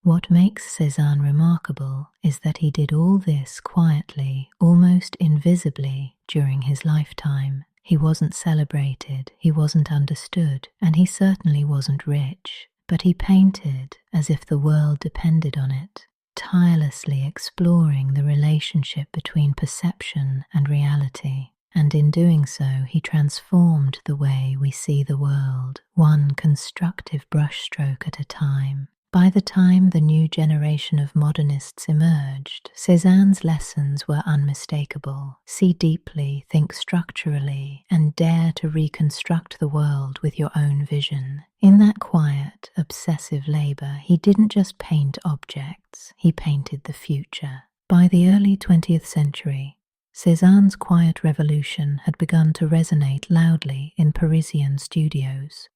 What makes Cézanne remarkable is that he did all this quietly, almost invisibly, during his lifetime. He wasn't celebrated, he wasn't understood, and he certainly wasn't rich, but he painted as if the world depended on it, tirelessly exploring the relationship between perception and reality. And in doing so, he transformed the way we see the world, one constructive brushstroke at a time. By the time the new generation of modernists emerged, Cézanne's lessons were unmistakable. See deeply, think structurally, and dare to reconstruct the world with your own vision. In that quiet, obsessive labor, he didn't just paint objects, he painted the future. By the early 20th century, Cézanne's quiet revolution had begun to resonate loudly in Parisian studios.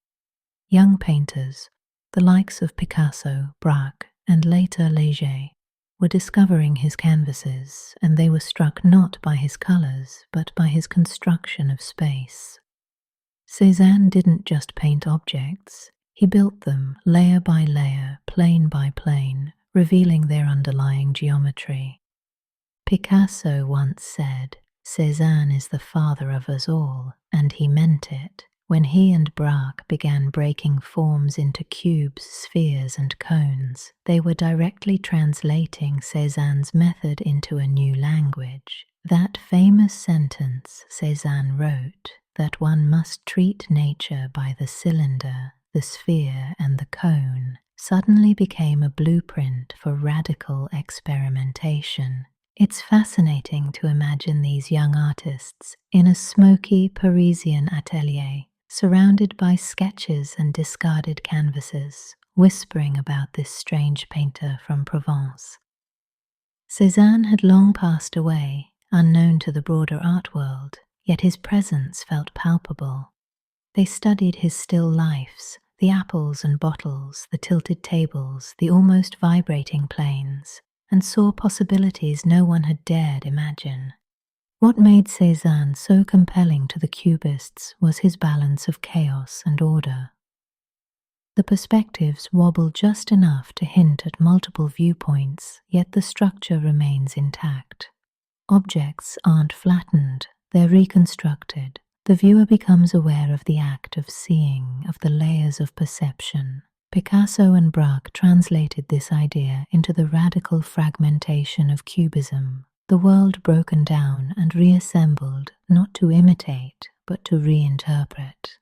Young painters, the likes of Picasso, Braque, and later Léger, were discovering his canvases, and they were struck not by his colours, but by his construction of space. Cézanne didn't just paint objects, he built them layer by layer, plane by plane, revealing their underlying geometry. Picasso once said, "Cézanne is the father of us all," and he meant it. When he and Braque began breaking forms into cubes, spheres, and cones, they were directly translating Cézanne's method into a new language. That famous sentence Cézanne wrote, that one must treat nature by the cylinder, the sphere, and the cone, suddenly became a blueprint for radical experimentation. It's fascinating to imagine these young artists in a smoky Parisian atelier, surrounded by sketches and discarded canvases, whispering about this strange painter from Provence. Cézanne had long passed away, unknown to the broader art world, yet his presence felt palpable. They studied his still lifes, the apples and bottles, the tilted tables, the almost vibrating planes, and saw possibilities no one had dared imagine. What made Cézanne so compelling to the Cubists was his balance of chaos and order. The perspectives wobble just enough to hint at multiple viewpoints, yet the structure remains intact. Objects aren't flattened, they're reconstructed. The viewer becomes aware of the act of seeing, of the layers of perception. Picasso and Braque translated this idea into the radical fragmentation of Cubism, the world broken down and reassembled not to imitate, but to reinterpret.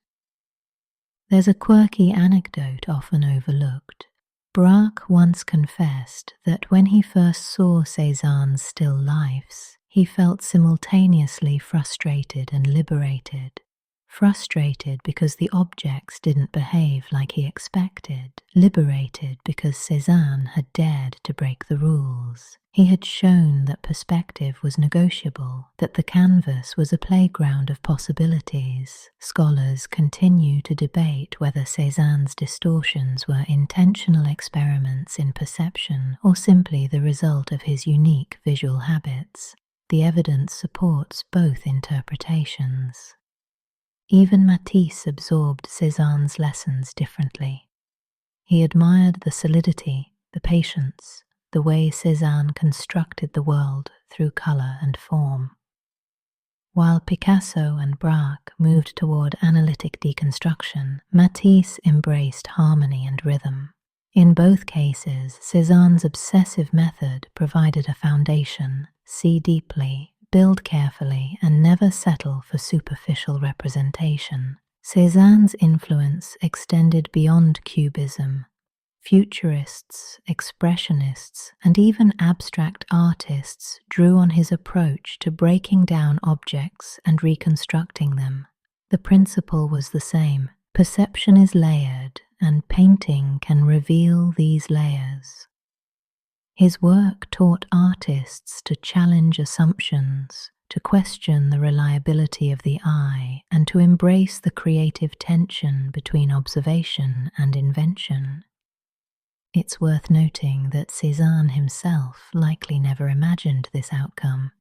There's a quirky anecdote often overlooked. Braque once confessed that when he first saw Cézanne's still lifes, he felt simultaneously frustrated and liberated. frustrated because the objects didn't behave like he expected, liberated because Cézanne had dared to break the rules. He had shown that perspective was negotiable, that the canvas was a playground of possibilities. Scholars continue to debate whether Cézanne's distortions were intentional experiments in perception or simply the result of his unique visual habits. The evidence supports both interpretations. Even Matisse absorbed Cézanne's lessons differently. He admired the solidity, the patience, the way Cézanne constructed the world through colour and form. While Picasso and Braque moved toward analytic deconstruction, Matisse embraced harmony and rhythm. In both cases, Cézanne's obsessive method provided a foundation: see deeply, build carefully, and never settle for superficial representation. Cézanne's influence extended beyond Cubism. Futurists, Expressionists, and even abstract artists drew on his approach to breaking down objects and reconstructing them. The principle was the same: perception is layered, and painting can reveal these layers. His work taught artists to challenge assumptions, to question the reliability of the eye, and to embrace the creative tension between observation and invention. It's worth noting that Cézanne himself likely never imagined this outcome.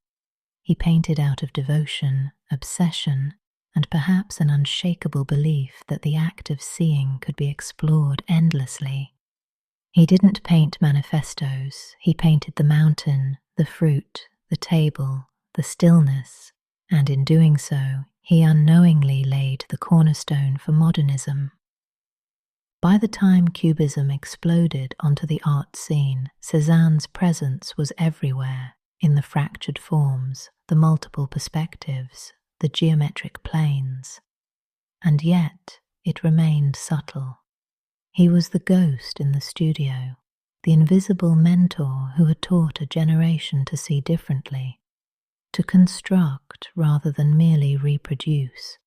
He painted out of devotion, obsession, and perhaps an unshakable belief that the act of seeing could be explored endlessly. He didn't paint manifestos, he painted the mountain, the fruit, the table, the stillness, and in doing so, he unknowingly laid the cornerstone for modernism. By the time Cubism exploded onto the art scene, Cézanne's presence was everywhere, in the fractured forms, the multiple perspectives, the geometric planes. And yet, it remained subtle. He was the ghost in the studio, the invisible mentor who had taught a generation to see differently, to construct rather than merely reproduce.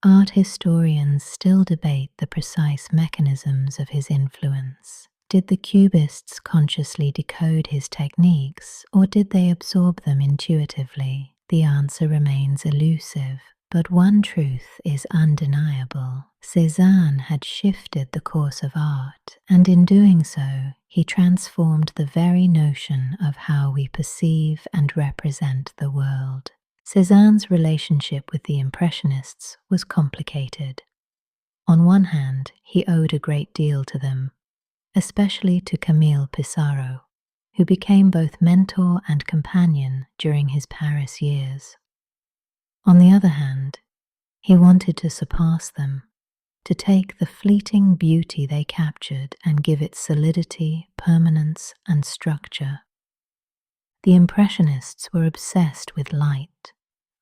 Art historians still debate the precise mechanisms of his influence. Did the Cubists consciously decode his techniques, or did they absorb them intuitively? The answer remains elusive, but one truth is undeniable. Cézanne had shifted the course of art, and in doing so, he transformed the very notion of how we perceive and represent the world. Cézanne's relationship with the Impressionists was complicated. On one hand, he owed a great deal to them, especially to Camille Pissarro, who became both mentor and companion during his Paris years. On the other hand, he wanted to surpass them, to take the fleeting beauty they captured and give it solidity, permanence, and structure. The Impressionists were obsessed with light.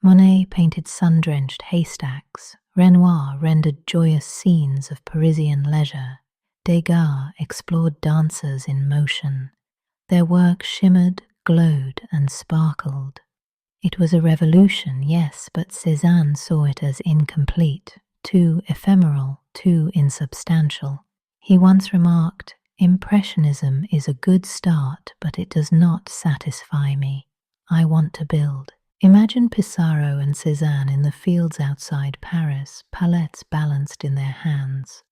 Monet painted sun-drenched haystacks, Renoir rendered joyous scenes of Parisian leisure, Degas explored dancers in motion. Their work shimmered, glowed, and sparkled. It was a revolution, yes, but Cézanne saw it as incomplete, too ephemeral, too insubstantial. He once remarked, "Impressionism is a good start, but it does not satisfy me. I want to build." Imagine Pissarro and Cézanne in the fields outside Paris, palettes balanced in their hands.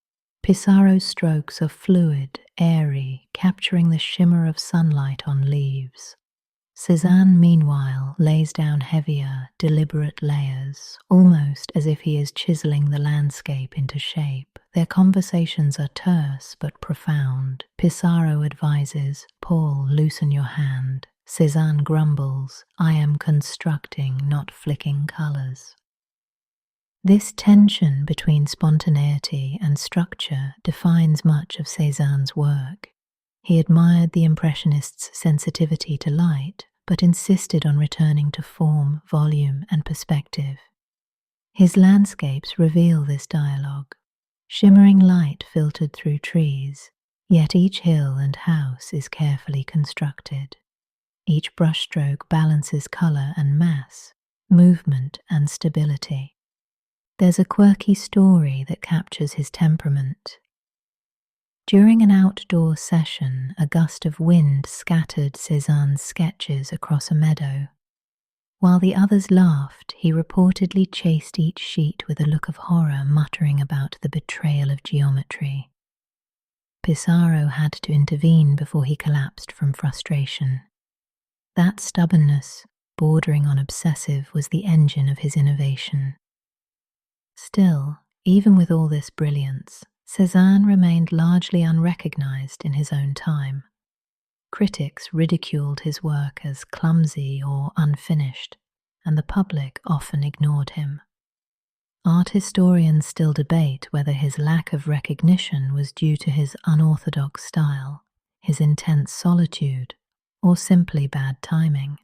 Pissarro's strokes are fluid, airy, capturing the shimmer of sunlight on leaves. Cézanne, meanwhile, lays down heavier, deliberate layers, almost as if he is chiseling the landscape into shape. Their conversations are terse but profound. Pissarro advises, "Paul, loosen your hand." Cézanne grumbles, "I am constructing, not flicking colours." This tension between spontaneity and structure defines much of Cézanne's work. He admired the Impressionists' sensitivity to light, but insisted on returning to form, volume, and perspective. His landscapes reveal this dialogue. Shimmering light filtered through trees, yet each hill and house is carefully constructed. Each brushstroke balances colour and mass, movement and stability. There's a quirky story that captures his temperament. During an outdoor session, a gust of wind scattered Cezanne's sketches across a meadow. While the others laughed, he reportedly chased each sheet with a look of horror, muttering about the betrayal of geometry. Pissarro had to intervene before he collapsed from frustration. That stubbornness, bordering on obsessive, was the engine of his innovation. Still, even with all this brilliance, Cezanne remained largely unrecognized in his own time. Critics ridiculed his work as clumsy or unfinished, and the public often ignored him. Art historians still debate whether his lack of recognition was due to his unorthodox style, his intense solitude, or simply bad timing.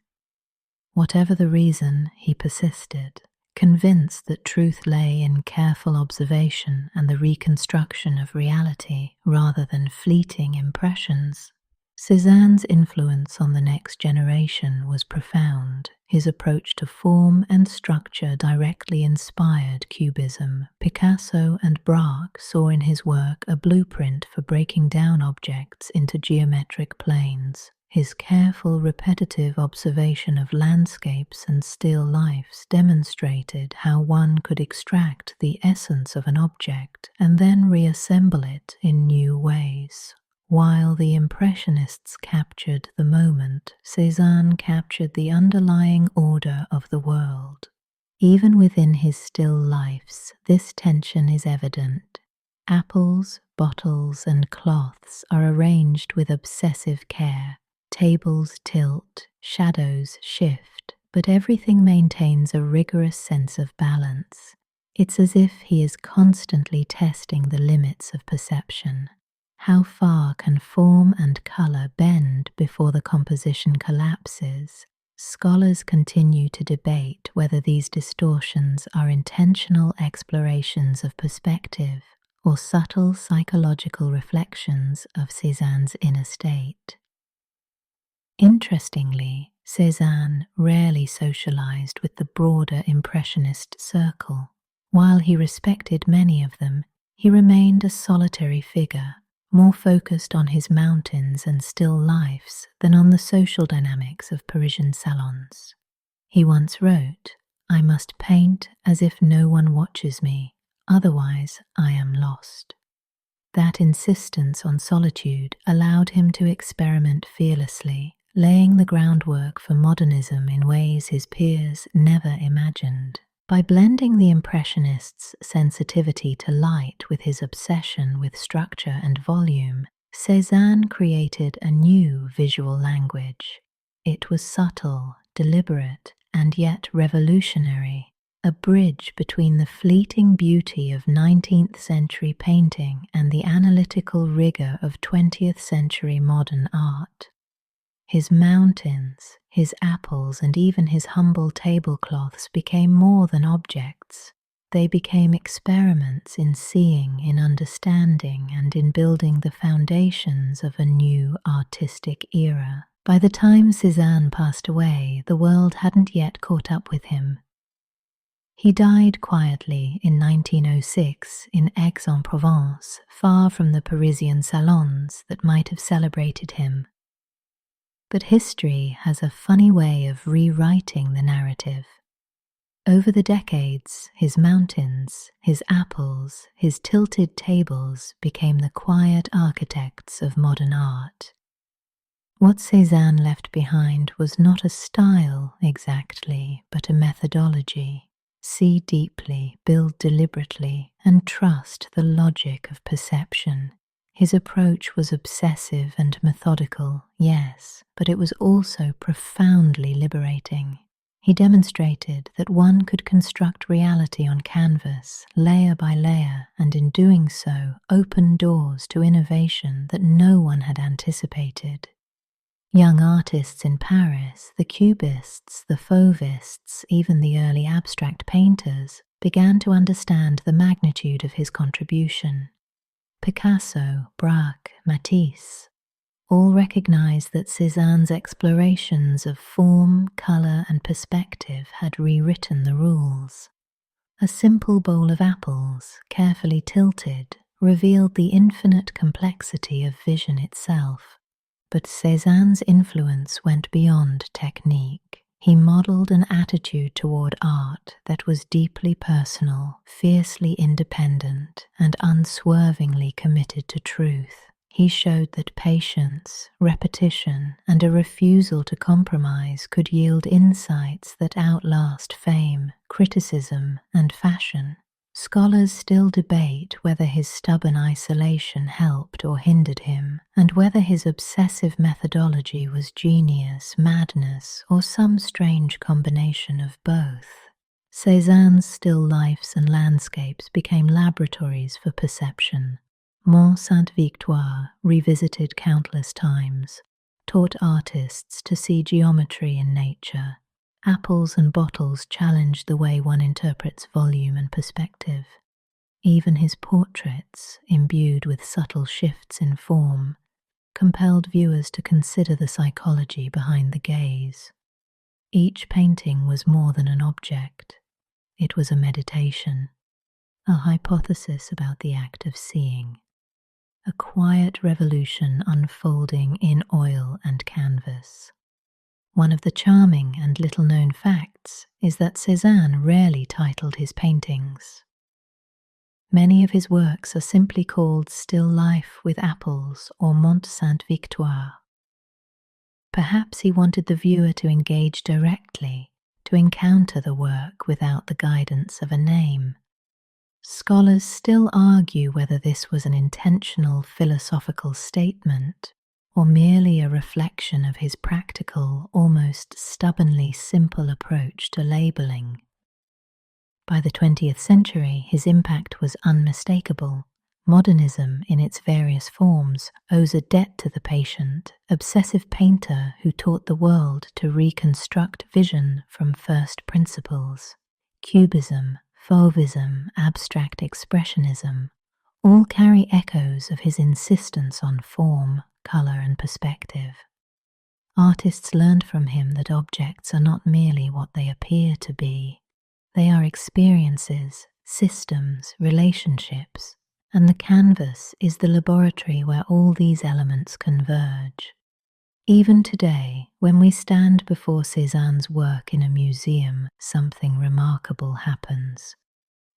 Whatever the reason, he persisted, convinced that truth lay in careful observation and the reconstruction of reality rather than fleeting impressions. Cezanne's influence on the next generation was profound. His approach to form and structure directly inspired Cubism. Picasso and Braque saw in his work a blueprint for breaking down objects into geometric planes. His careful, repetitive observation of landscapes and still lifes demonstrated how one could extract the essence of an object and then reassemble it in new ways. While the Impressionists captured the moment, Cezanne captured the underlying order of the world. Even within his still lifes, this tension is evident. Apples, bottles, and cloths are arranged with obsessive care. Tables tilt, shadows shift, but everything maintains a rigorous sense of balance. It's as if he is constantly testing the limits of perception. How far can form and color bend before the composition collapses? Scholars continue to debate whether these distortions are intentional explorations of perspective or subtle psychological reflections of Cezanne's inner state. Interestingly, Cezanne rarely socialized with the broader Impressionist circle. While he respected many of them, he remained a solitary figure, more focused on his mountains and still lifes than on the social dynamics of Parisian salons. He once wrote, "I must paint as if no one watches me, otherwise I am lost." That insistence on solitude allowed him to experiment fearlessly, laying the groundwork for modernism in ways his peers never imagined. By blending the Impressionists' sensitivity to light with his obsession with structure and volume, Cezanne created a new visual language. It was subtle, deliberate, and yet revolutionary, a bridge between the fleeting beauty of 19th century painting and the analytical rigor of 20th century modern art. His mountains, his apples, and even his humble tablecloths became more than objects. They became experiments in seeing, in understanding, and in building the foundations of a new artistic era. By the time Cezanne passed away, the world hadn't yet caught up with him. He died quietly in 1906 in Aix-en-Provence, far from the Parisian salons that might have celebrated him. But history has a funny way of rewriting the narrative. Over the decades, his mountains, his apples, his tilted tables became the quiet architects of modern art. What Cezanne left behind was not a style exactly, but a methodology. See deeply, build deliberately, and trust the logic of perception. His approach was obsessive and methodical, yes, but it was also profoundly liberating. He demonstrated that one could construct reality on canvas, layer by layer, and in doing so, open doors to innovation that no one had anticipated. Young artists in Paris, the Cubists, the Fauvists, even the early abstract painters, began to understand the magnitude of his contribution. Picasso, Braque, Matisse all recognized that Cezanne's explorations of form, color, and perspective had rewritten the rules. A simple bowl of apples, carefully tilted, revealed the infinite complexity of vision itself. But Cézanne's influence went beyond technique. He modeled an attitude toward art that was deeply personal, fiercely independent, and unswervingly committed to truth. He showed that patience, repetition, and a refusal to compromise could yield insights that outlast fame, criticism, and fashion. Scholars still debate whether his stubborn isolation helped or hindered him, and whether his obsessive methodology was genius, madness, or some strange combination of both. Cézanne's still lifes and landscapes became laboratories for perception. Mont Sainte-Victoire, revisited countless times, taught artists to see geometry in nature. Apples and bottles challenged the way one interprets volume and perspective. Even his portraits, imbued with subtle shifts in form, compelled viewers to consider the psychology behind the gaze. Each painting was more than an object. It was a meditation, a hypothesis about the act of seeing, a quiet revolution unfolding in oil and canvas. One of the charming and little-known facts is that Cézanne rarely titled his paintings. Many of his works are simply called Still Life with Apples or Mont Sainte-Victoire. Perhaps he wanted the viewer to engage directly, to encounter the work without the guidance of a name. Scholars still argue whether this was an intentional philosophical statement or merely a reflection of his practical, almost stubbornly simple approach to labeling. By the 20th century, his impact was unmistakable. Modernism, in its various forms, owes a debt to the patient, obsessive painter who taught the world to reconstruct vision from first principles. Cubism, Fauvism, abstract expressionism, all carry echoes of his insistence on form, colour, and perspective. Artists learned from him that objects are not merely what they appear to be. They are experiences, systems, relationships, and the canvas is the laboratory where all these elements converge. Even today, when we stand before Cézanne's work in a museum, something remarkable happens.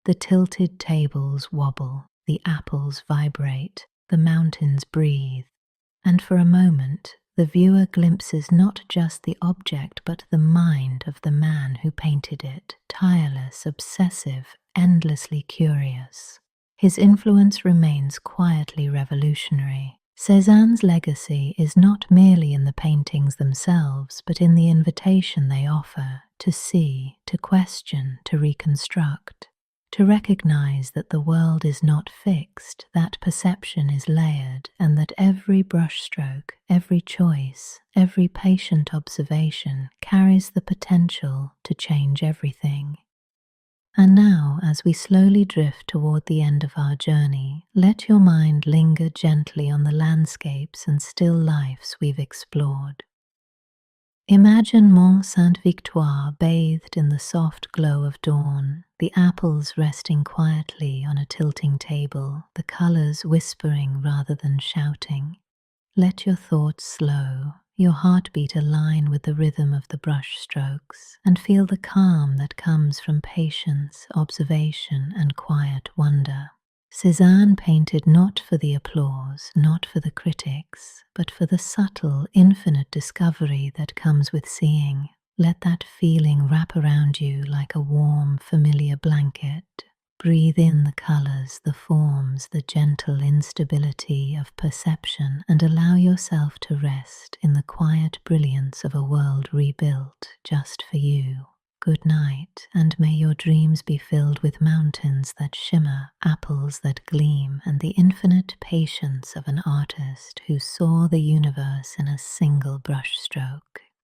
The tilted tables wobble, the apples vibrate, the mountains breathe, and for a moment the viewer glimpses not just the object but the mind of the man who painted it, tireless, obsessive, endlessly curious. His influence remains quietly revolutionary. Cézanne's legacy is not merely in the paintings themselves, but in the invitation they offer to see, to question, to reconstruct, to recognize that the world is not fixed, that perception is layered, and that every brushstroke, every choice, every patient observation carries the potential to change everything. And now, as we slowly drift toward the end of our journey, let your mind linger gently on the landscapes and still lifes we've explored. Imagine Mont Sainte-Victoire bathed in the soft glow of dawn, the apples resting quietly on a tilting table, the colours whispering rather than shouting. Let your thoughts slow, your heartbeat align with the rhythm of the brush strokes, and feel the calm that comes from patience, observation, and quiet wonder. Cézanne painted not for the applause, not for the critics, but for the subtle, infinite discovery that comes with seeing. Let that feeling wrap around you like a warm, familiar blanket. Breathe in the colours, the forms, the gentle instability of perception, and allow yourself to rest in the quiet brilliance of a world rebuilt just for you. Good night, and may your dreams be filled with mountains that shimmer, apples that gleam, and the infinite patience of an artist who saw the universe in a single brushstroke.